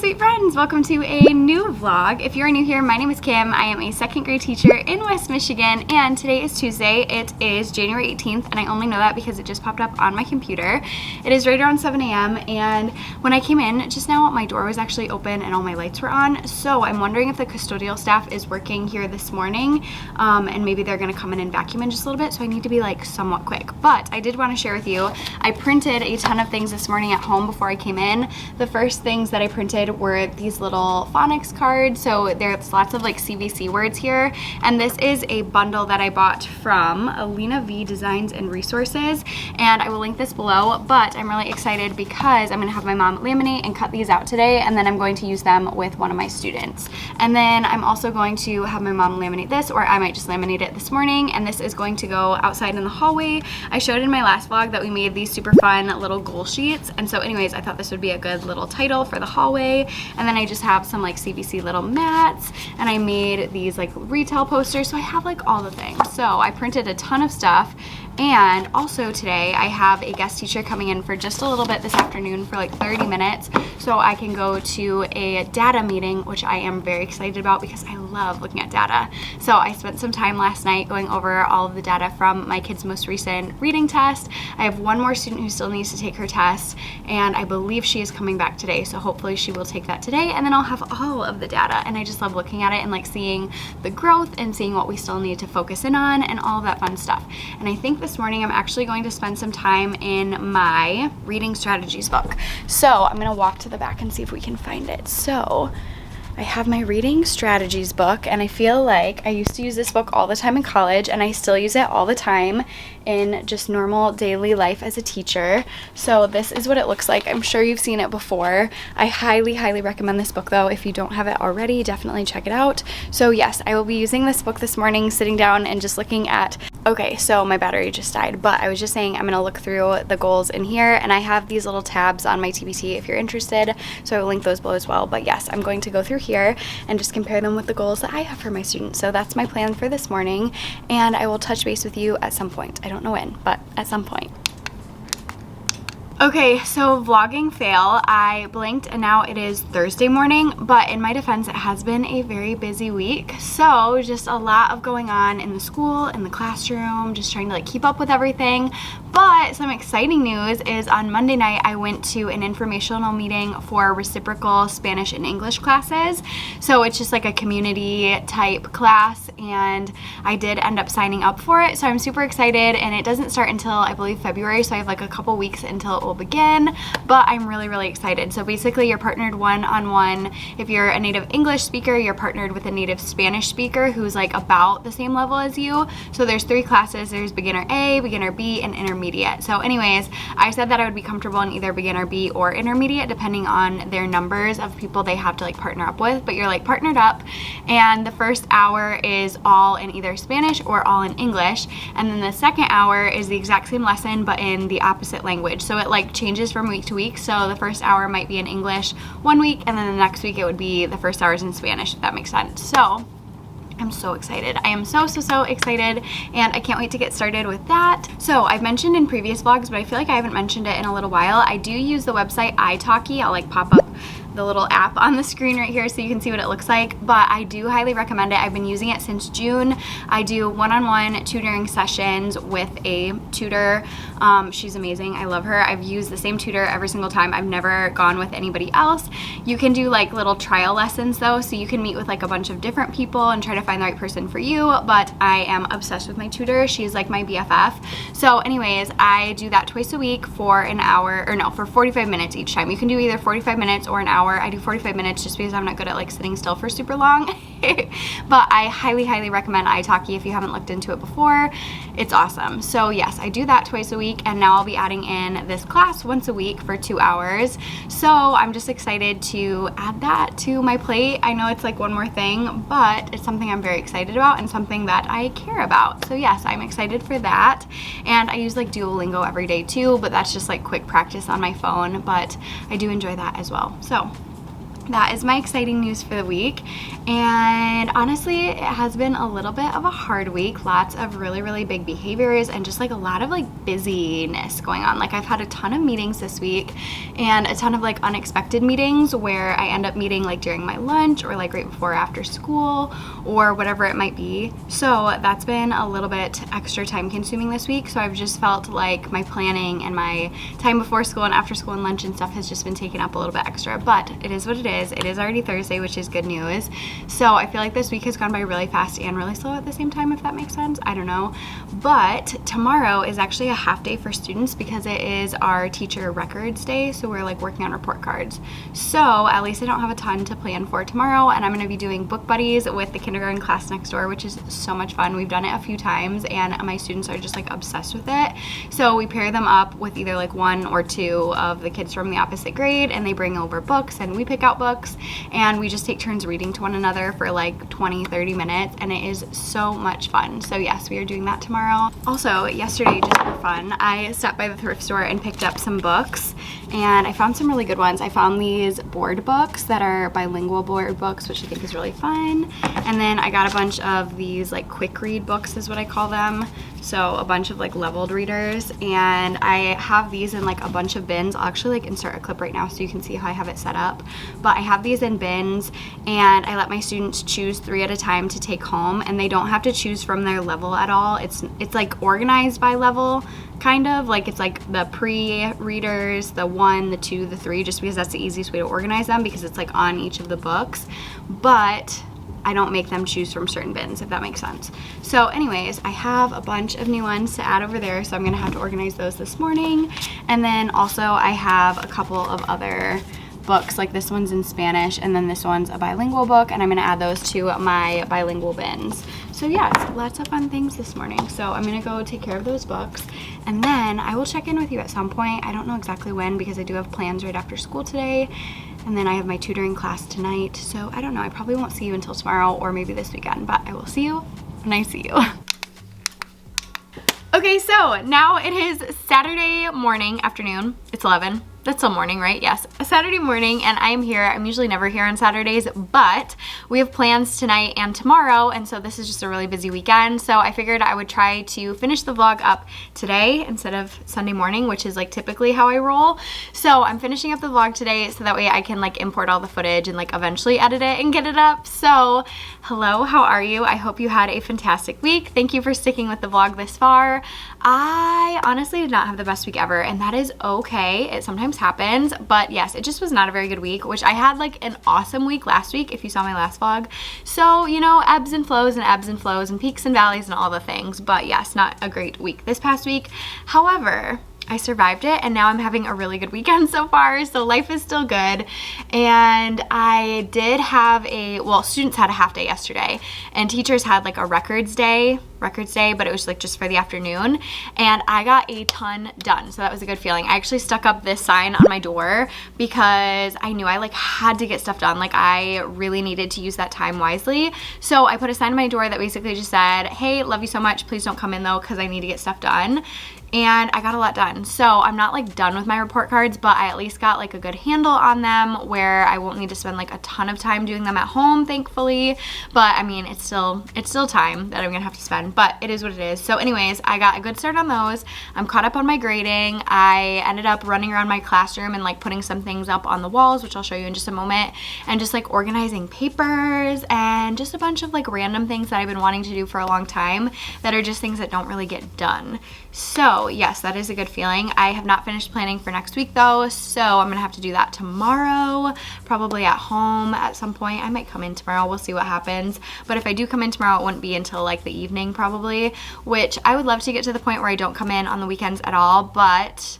sweet friends, welcome to a new vlog. If you're new here, my name is Kim. I am a second grade teacher in West Michigan, and today is Tuesday. It is January 18th, and I only know that because it just popped up on my computer. It is right around 7 a.m. and when I came in just now, my door was actually open and all my lights were on. So I'm wondering if the custodial staff is working here this morning, and maybe they're gonna come in and vacuum in just a little bit, so I need to be like somewhat quick. But I did want to share with you, I printed a ton of things this morning at home before I came in. The first things that I printed were these little phonics cards. So there's lots of like CVC words here. And this is a bundle that I bought from Alina V Designs and Resources. And I will link this below, but I'm really excited because I'm gonna have my mom laminate and cut these out today. And then I'm going to use them with one of my students. And then I'm also going to have my mom laminate this, or I might just laminate it this morning. And this is going to go outside in the hallway. I showed in my last vlog that we made these super fun little goal sheets. And so anyways, I thought this would be a good little title for the hallway. And then I just have some like CVC little mats, and I made these like retail posters. So I have like all the things. So I printed a ton of stuff. And also today I have a guest teacher coming in for just a little bit this afternoon for like 30 minutes so I can go to a data meeting, which I am very excited about because I love looking at data. So I spent some time last night going over all of the data from my kid's most recent reading test. I have one more student who still needs to take her test, and I believe she is coming back today, so hopefully she will take that today, and then I'll have all of the data. And I just love looking at it and like seeing the growth and seeing what we still need to focus in on and all of that fun stuff. And I think this morning I'm actually going to spend some time in my reading strategies book. So I'm gonna walk to the back and see if we can find it. So I have my reading strategies book, and I feel like I used to use this book all the time in college, and I still use it all the time in just normal daily life as a teacher. So this is what it looks like. I'm sure you've seen it before. I highly recommend this book though. If you don't have it already, definitely check it out. So yes, I will be using this book this morning, sitting down and just looking at, okay, so my battery just died, but I was just saying I'm gonna look through the goals in here, and I have these little tabs on my TBT if you're interested, so I will link those below as well. But yes, I'm going to go through here and just compare them with the goals that I have for my students. So that's my plan for this morning, and I will touch base with you at some point. I don't know when, but at some point. Okay, so vlogging fail. I blinked and now it is Thursday morning, but in my defense, it has been a very busy week. So just a lot of going on in the school, in the classroom, just trying to like keep up with everything. But some exciting news is on Monday night, I went to an informational meeting for reciprocal Spanish and English classes. So it's just like a community type class, and I did end up signing up for it. So I'm super excited, and it doesn't start until I believe February. So I have like a couple weeks until it will begin, but I'm really excited. So basically you're partnered one-on-one. If you're a native English speaker, you're partnered with a native Spanish speaker who's like about the same level as you. So there's 3 classes. There's beginner A, beginner B, and intermediate. So anyways, I said that I would be comfortable in either beginner B or intermediate depending on their numbers of people they have to like partner up with, but you're like partnered up, and the first hour is all in either Spanish or all in English, and then the second hour is the exact same lesson but in the opposite language. So it like changes from week to week. So the first hour might be in English one week, and then the next week it would be the first hours in Spanish, if that makes sense. So I'm so excited. I am so excited, and I can't wait to get started with that. So I've mentioned in previous vlogs, but I feel like I haven't mentioned it in a little while. I do use the website italki. I'll like pop up the little app on the screen right here so you can see what it looks like, but I do highly recommend it. I've been using it since June. I do one-on-one tutoring sessions with a tutor. She's amazing. I love her. I've used the same tutor every single time. I've never gone with anybody else. You can do like little trial lessons though, so you can meet with like a bunch of different people and try to find the right person for you, but I am obsessed with my tutor. She's like my BFF. So anyways, I do that twice a week for an hour, or no, for 45 minutes each time. You can do either 45 minutes or an hour. I do 45 minutes just because I'm not good at like sitting still for super long. But I highly recommend italki if you haven't looked into it before. It's awesome. So yes, I do that twice a week, and now I'll be adding in this class once a week for 2 hours. So I'm just excited to add that to my plate. I know it's like one more thing, but it's something I'm very excited about and something that I care about. So yes, I'm excited for that. And I use like Duolingo every day too, but that's just like quick practice on my phone, but I do enjoy that as well. So that is my exciting news for the week. And honestly, it has been a little bit of a hard week. Lots of really big behaviors and just like a lot of like busyness going on. Like I've had a ton of meetings this week and a ton of like unexpected meetings where I end up meeting like during my lunch or like right before or after school or whatever it might be. So that's been a little bit extra time consuming this week. So I've just felt like my planning and my time before school and after school and lunch and stuff has just been taken up a little bit extra, but it is what it is. It is already Thursday, which is good news. So I feel like this week has gone by really fast and really slow at the same time, if that makes sense. I don't know. But tomorrow is actually a half day for students because it is our teacher records day. So we're like working on report cards. So at least I don't have a ton to plan for tomorrow, and I'm going to be doing book buddies with the kindergarten class next door, which is so much fun. We've done it a few times and my students are just like obsessed with it. So we pair them up with either like one or two of the kids from the opposite grade, and they bring over books and we pick out books and we just take turns reading to one another for like 20-30 minutes, and it is so much fun. So yes, we are doing that tomorrow. Also, yesterday, just for fun, I stopped by the thrift store and picked up some books, and I found some really good ones. I found these board books that are bilingual board books, which I think is really fun. And then I got a bunch of these like quick read books is what I call them. So a bunch of like leveled readers, and I have these in like a bunch of bins. I'll actually like insert a clip right now so you can see how I have it set up. But I have these in bins and I let my students choose 3 at a time to take home, and they don't have to choose from their level at all. It's like organized by level, kind of like it's like the pre-readers, the 1, the 2, the 3, just because that's the easiest way to organize them because it's like on each of the books. But I don't make them choose from certain bins, if that makes sense. So anyways, I have a bunch of new ones to add over there, so I'm gonna have to organize those this morning. And then also I have a couple of other books, like this one's in Spanish and then this one's a bilingual book, and I'm gonna add those to my bilingual bins. So yes, lots of fun things this morning. So I'm gonna go take care of those books, and then I will check in with you at some point. I don't know exactly when because I do have plans right after school today. And then I have my tutoring class tonight, so I don't know. I probably won't see you until tomorrow or maybe this weekend, but I will see you when I see you. Okay, so now it is Saturday morning, afternoon. It's 11. That's still morning, right? Yes, a Saturday morning, and I am here. I'm usually never here on Saturdays, but we have plans tonight and tomorrow, and so this is just a really busy weekend. So I figured I would try to finish the vlog up today instead of Sunday morning, which is like typically how I roll. So I'm finishing up the vlog today so that way I can like import all the footage and like eventually edit it and get it up. So hello, how are you? I hope you had a fantastic week. Thank you for sticking with the vlog this far. I honestly did not have the best week ever, and that is okay. It sometimes happens, but yes, it just was not a very good week, which I had like an awesome week last week if you saw my last vlog. So, you know, ebbs and flows and peaks and valleys and all the things, but yes, not a great week this past week. However, I survived it, and now I'm having a really good weekend so far, so life is still good. And I did have students had a half day yesterday, and teachers had like a records day, but it was like just for the afternoon, and I got a ton done, so that was a good feeling. I actually stuck up this sign on my door because I knew I like had to get stuff done. Like I really needed to use that time wisely, so I put a sign on my door that basically just said, hey, love you so much, please don't come in though because I need to get stuff done. And I got a lot done. So I'm not like done with my report cards, but I at least got like a good handle on them where I won't need to spend like a ton of time doing them at home, thankfully. But I mean, it's still time that I'm gonna have to spend, but it is what it is. So anyways, I got a good start on those. I'm caught up on my grading. I ended up running around my classroom and like putting some things up on the walls, which I'll show you in just a moment, and just like organizing papers and just a bunch of like random things that I've been wanting to do for a long time that are just things that don't really get done. So yes, that is a good feeling. I have not finished planning for next week though, so I'm gonna have to do that tomorrow, probably at home at some point. I might come in tomorrow, we'll see what happens. But if I do come in tomorrow, it wouldn't be until like the evening probably, which I would love to get to the point where I don't come in on the weekends at all, but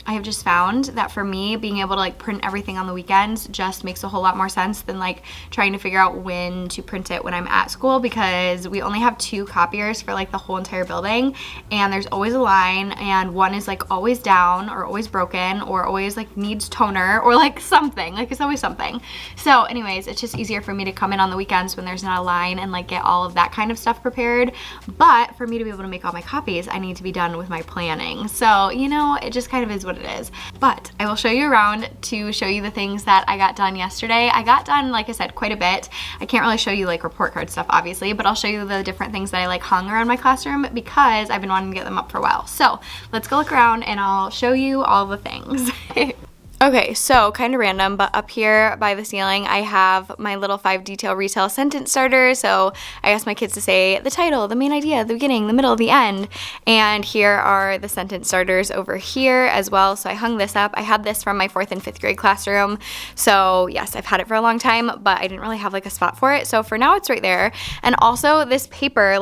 I have just found that for me, being able to like print everything on the weekends just makes a whole lot more sense than like trying to figure out when to print it when I'm at school, because we only have 2 copiers for like the whole entire building, and there's always a line, and one is like always down or always broken or always like needs toner or like something, like it's always something. So anyways, it's just easier for me to come in on the weekends when there's not a line and like get all of that kind of stuff prepared. But for me to be able to make all my copies, I need to be done with my planning. So, you know, it just kind of is what what it is. But I will show you around to show you the things that I got done yesterday. I got done, like I said, quite a bit. I can't really show you like report card stuff, obviously, but I'll show you the different things that I like hung around my classroom because I've been wanting to get them up for a while. So let's go look around and I'll show you all the things. Okay, so kind of random, but up here by the ceiling, I have my little 5 detail retail sentence starter. So I asked my kids to say the title, the main idea, the beginning, the middle, the end. And here are the sentence starters over here as well. So I hung this up. I had this from my 4th and 5th grade classroom. So yes, I've had it for a long time, but I didn't really have like a spot for it. So for now it's right there. And also this paper,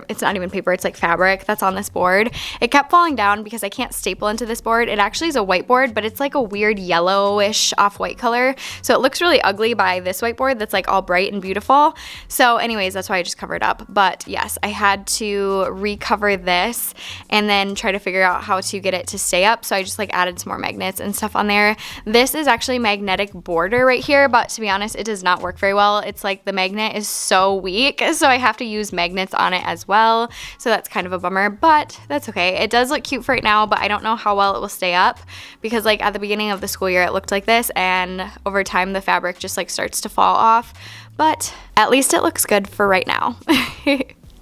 it's not even paper, it's like fabric that's on this board. It kept falling down because I can't staple into this board. It actually is a whiteboard, but it's like a weird yellowish off-white color. So it looks really ugly by this whiteboard that's like all bright and beautiful. So anyways, that's why I just covered up. But yes, I had to recover this and then try to figure out how to get it to stay up. So I just like added some more magnets and stuff on there. This is actually magnetic border right here, but to be honest, it does not work very well. It's like the magnet is so weak, so I have to use magnets on it as well. So that's kind of a bummer, but that's okay. It does look cute for right now, but I don't know how well it will stay up because like at the beginning of the school year it looked like this, and over time the fabric just like starts to fall off, but at least it looks good for right now.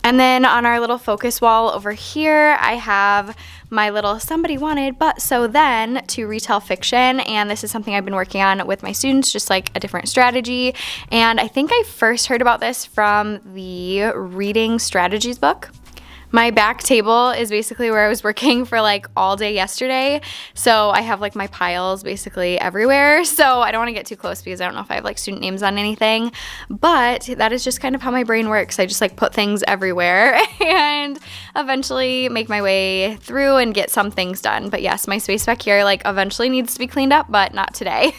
And then on our little focus wall over here, I have my little somebody wanted but so then to retell fiction, and this is something I've been working on with my students, just like a different strategy. And I think I first heard about this from the reading strategies book. My back table is basically where I was working for like all day yesterday. So I have like my piles basically everywhere. So I don't want to get too close because I don't know if I have like student names on anything, but that is just kind of how my brain works. I just like put things everywhere and eventually make my way through and get some things done. But yes, my space back here like eventually needs to be cleaned up, but not today.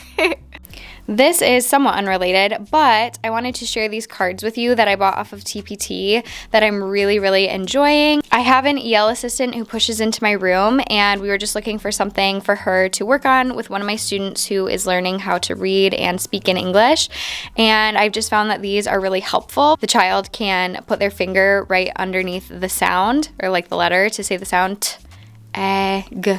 This is somewhat unrelated, but I wanted to share these cards with you that I bought off of TPT that I'm really, really enjoying. I have an EL assistant who pushes into my room, and we were just looking for something for her to work on with one of my students who is learning how to read and speak in English. And I've just found that these are really helpful. The child can put their finger right underneath the sound, or like the letter to say the sound t, g.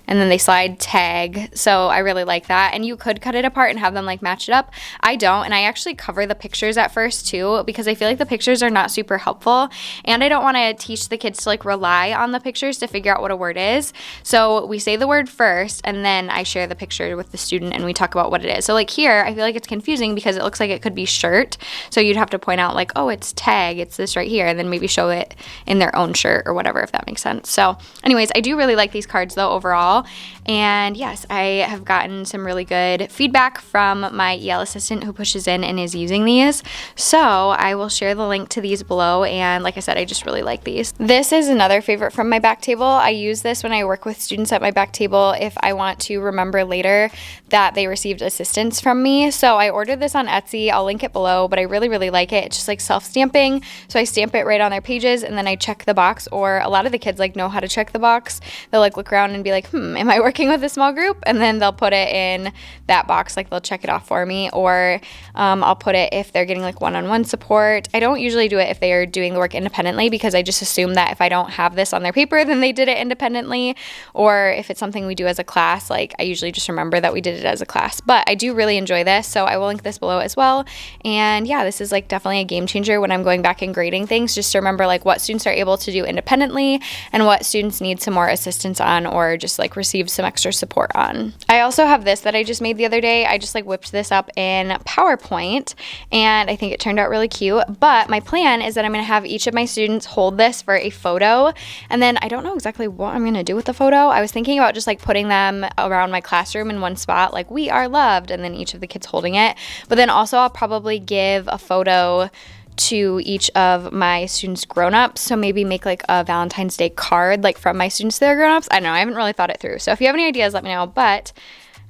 And then they slide tag. So I really like that. And you could cut it apart and have them like match it up. I don't, and I actually cover the pictures at first too because I feel like the pictures are not super helpful, and I don't want to teach the kids to like rely on the pictures to figure out what a word is. So we say the word first and then I share the picture with the student and we talk about what it is. So like here, I feel like it's confusing because it looks like it could be shirt. So you'd have to point out like, oh, it's tag, it's this right here, and then maybe show it in their own shirt or whatever, if that makes sense. So anyways, I do really like these cards though overall. And yes, I have gotten some really good feedback from my EL assistant who pushes in and is using these. So I will share the link to these below. And like I said, I just really like these. This is another favorite from my back table. I use this when I work with students at my back table if I want to remember later that they received assistance from me. So I ordered this on Etsy. I'll link it below, but I really, really like it. It's just like self-stamping. So I stamp it right on their pages and then I check the box, or a lot of the kids like know how to check the box. They'll like look around and be like, am I working with a small group? And then they'll put it in that box, like they'll check it off for me, or I'll put it if they're getting like one-on-one support. I don't usually do it if they are doing the work independently because I just assume that if I don't have this on their paper, then they did it independently, or if it's something we do as a class, like I usually just remember that we did it as a class. But I do really enjoy this, so I will link this below as well. And yeah, this is like definitely a game changer when I'm going back and grading things, just to remember like what students are able to do independently and what students need some more assistance on, or just like receive some extra support on. I also have this that I just made the other day. I just like whipped this up in PowerPoint and I think it turned out really cute. But my plan is that I'm going to have each of my students hold this for a photo, and then I don't know exactly what I'm going to do with the photo. I was thinking about just like putting them around my classroom in one spot, like we are loved, and then each of the kids holding it. But then also I'll probably give a photo to each of my students' grown-ups, so maybe make like a Valentine's Day card like from my students to their grown-ups. I don't know, I haven't really thought it through, so if you have any ideas, let me know. But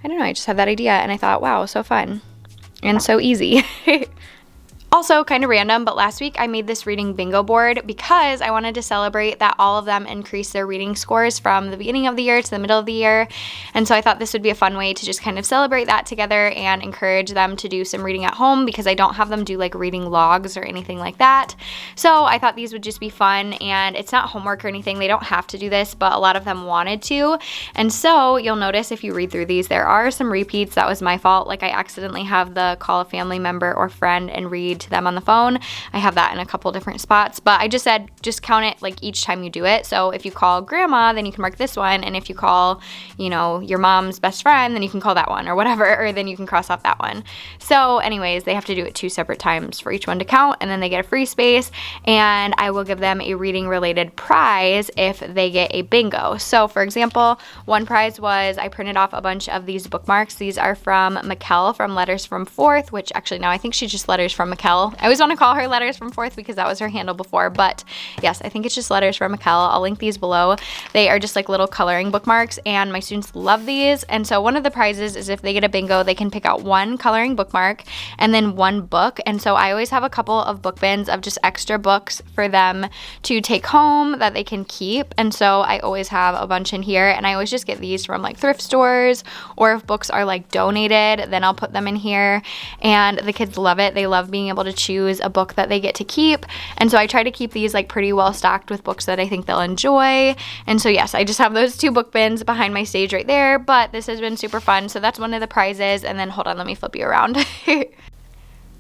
I don't know, I just had that idea and I thought, wow, so fun and so easy. Also, kind of random, but last week I made this reading bingo board because I wanted to celebrate that all of them increased their reading scores from the beginning of the year to the middle of the year. And so I thought this would be a fun way to just kind of celebrate that together and encourage them to do some reading at home, because I don't have them do like reading logs or anything like that. So I thought these would just be fun, and it's not homework or anything. They don't have to do this, but a lot of them wanted to. And so you'll notice if you read through these, there are some repeats. That was my fault. Like, I accidentally have the call a family member or friend and read to them on the phone. I have that in a couple different spots, but I just said just count it like each time you do it. So if you call grandma, then you can mark this one, and if you call, you know, your mom's best friend, then you can call that one or whatever, or then you can cross off that one. So anyways, they have to do it 2 separate times for each one to count, and then they get a free space, and I will give them a reading related prize if they get a bingo. So for example, one prize was I printed off a bunch of these bookmarks. These are from Mikkel from Letters from Fourth, which actually now I think she's just Letters from Mikkel. I always want to call her Letters from Fourth because that was her handle before, but yes, I think it's just Letters from Mikkel. I'll link these below. They are just like little coloring bookmarks, and my students love these. And so one of the prizes is if they get a bingo, they can pick out 1 coloring bookmark and then 1 book. And so I always have a couple of book bins of just extra books for them to take home that they can keep. And so I always have a bunch in here, and I always just get these from like thrift stores, or if books are like donated, then I'll put them in here. And the kids love it. They love being able to choose a book that they get to keep. And so I try to keep these like pretty well stocked with books that I think they'll enjoy. And so yes, I just have those 2 book bins behind my stage right there, but this has been super fun. So that's one of the prizes. And then hold on, let me flip you around.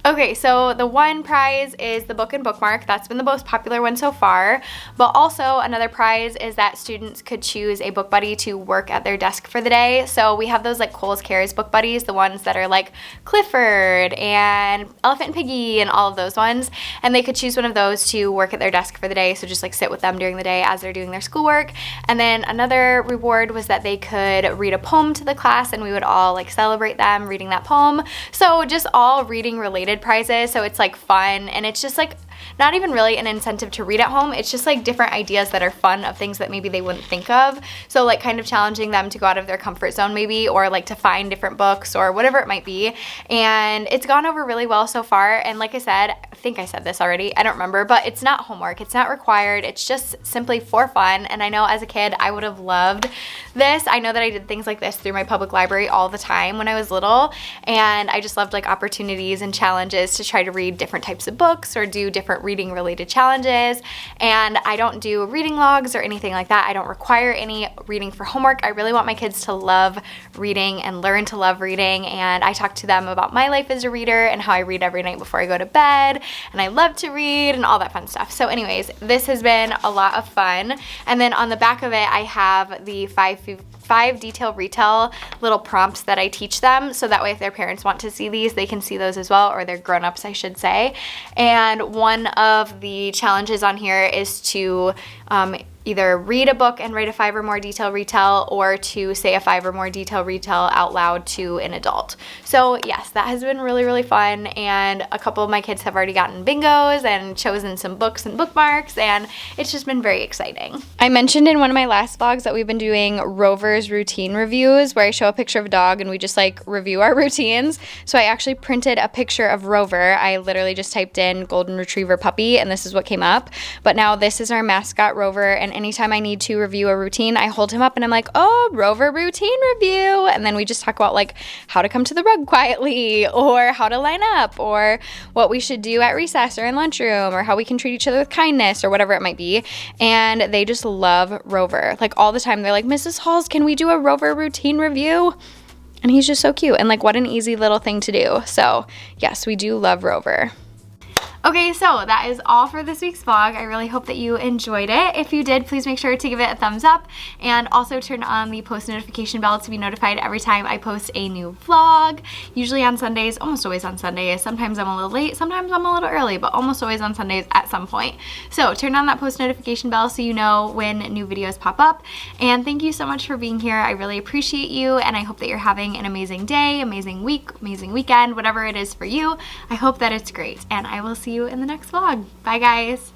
Okay, so the one prize is the book and bookmark. That's been the most popular one so far. But also another prize is that students could choose a book buddy to work at their desk for the day. So we have those like Kohl's Cares book buddies, the ones that are like Clifford and Elephant and Piggy and all of those ones. And they could choose one of those to work at their desk for the day. So just like sit with them during the day as they're doing their schoolwork. And then another reward was that they could read a poem to the class, and we would all like celebrate them reading that poem. So just all reading related prizes, so it's like fun, and it's just like not even really an incentive to read at home. It's just like different ideas that are fun of things that maybe they wouldn't think of. So like kind of challenging them to go out of their comfort zone maybe, or like to find different books or whatever it might be. And it's gone over really well so far. And like I said, I think I said this already, I don't remember, but it's not homework. It's not required. It's just simply for fun. And I know as a kid, I would have loved this. I know that I did things like this through my public library all the time when I was little. And I just loved like opportunities and challenges to try to read different types of books or do different reading related challenges. And I don't do reading logs or anything like that. I don't require any reading for homework. I really want my kids to love reading and learn to love reading. And I talk to them about my life as a reader and how I read every night before I go to bed, and I love to read and all that fun stuff. So anyways, this has been a lot of fun. And then on the back of it, I have the five detail retail little prompts that I teach them, so that way if their parents want to see these, they can see those as well, or their grown-ups I should say. And one of the challenges on here is to either read a book and write a 5 or more detail retell, or to say a 5 or more detail retell out loud to an adult. So yes, that has been really, really fun, and a couple of my kids have already gotten bingos and chosen some books and bookmarks, and it's just been very exciting. I mentioned in one of my last vlogs that we've been doing Rover's routine reviews, where I show a picture of a dog and we just like review our routines. So I actually printed a picture of Rover. I literally just typed in golden retriever puppy, and this is what came up. But now this is our mascot, Rover, and anytime I need to review a routine, I hold him up and I'm like, oh, Rover routine review. And then we just talk about like how to come to the rug quietly, or how to line up, or what we should do at recess or in lunchroom, or how we can treat each other with kindness, or whatever it might be. And they just love Rover. Like all the time, they're like, Mrs. Halls, can we do a Rover routine review? And he's just so cute, and like what an easy little thing to do. So yes, we do love Rover. Okay, so that is all for this week's vlog. I really hope that you enjoyed it. If you did, please make sure to give it a thumbs up, and also turn on the post notification bell to be notified every time I post a new vlog. Usually on Sundays, almost always on Sundays. Sometimes I'm a little late, sometimes I'm a little early, but almost always on Sundays at some point. So turn on that post notification bell so you know when new videos pop up. And thank you so much for being here. I really appreciate you, and I hope that you're having an amazing day, amazing week, amazing weekend, whatever it is for you. I hope that it's great, and I will see you in the next vlog. Bye guys.